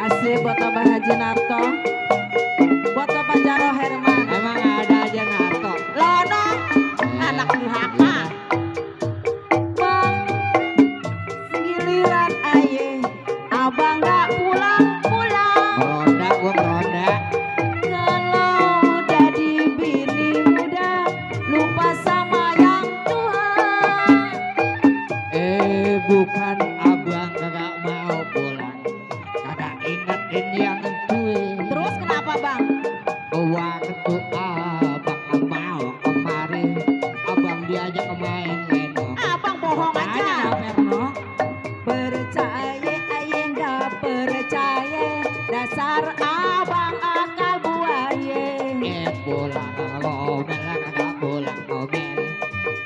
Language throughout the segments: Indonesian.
Asli buat Abah Haji Narto, buat Bapak Jaro Herman. Emang ada aja Narto. Lono, anak durhaka. Bang, giliran aye, abang gak pulang-pulang. Ronda gua ronda. Kalau jadi bini muda, lupa sama yang tua. Bukan abang kagak mau pulang, kagak ingetin yang tua. Terus kenapa bang? Waktu abang mau kemari, abang diajak main leno. Abang bohong Tanya aja. Verno. Percaya aye gak percaya, dasar abang akal buaya. Pulang ngomel kagak pulang ngomel.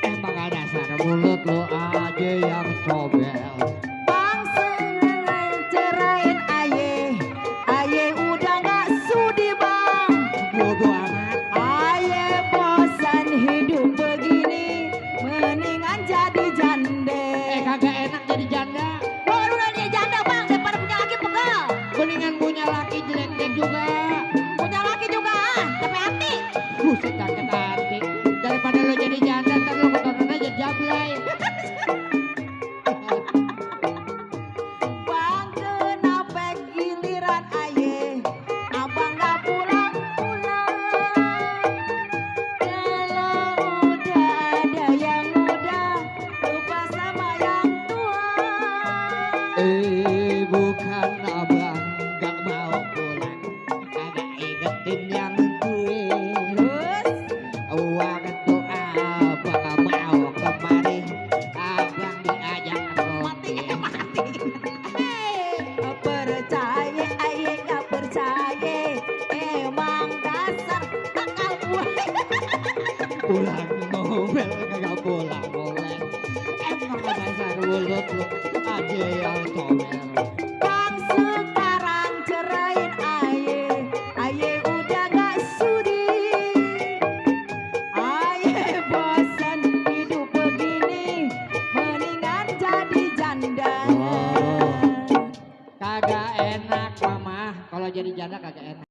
Emang ada dasar mulut lu aja yang comel. Bang cerain aye, aye udah gak sudi bang. Bodoh amat. Aye bosan hidup begini, mendingan jadi jande. Kagak enak jadi janda. Baru jadi janda bang, daripada punya laki pegal. Mendingan punya laki jelek-jelek juga. Punya laki juga capek hati. Buset sakit hati. Daripada lo jadi janda ntar lo keturunan aja jablay. Bang kenapa giliran aye, abang gak pulang-pulang. Kalau udah ada yang muda, lupa sama yang tua. Bukan abang gak mau pulang, kagak ingetin yang gue. Terus Waktu abang mau kemari, abang diajak mati ngopi. percaya aye gak percaya, emang dasar akal buaya. Pulang ngomel kagak pulang ngomel. Emang dasar mulut lu aja yang comel. Bang sekarang cerain aye, aye udah gak sudi. Aye bosan hidup begini, mendingan jadi janda. Kagak enak mama, kalau jadi janda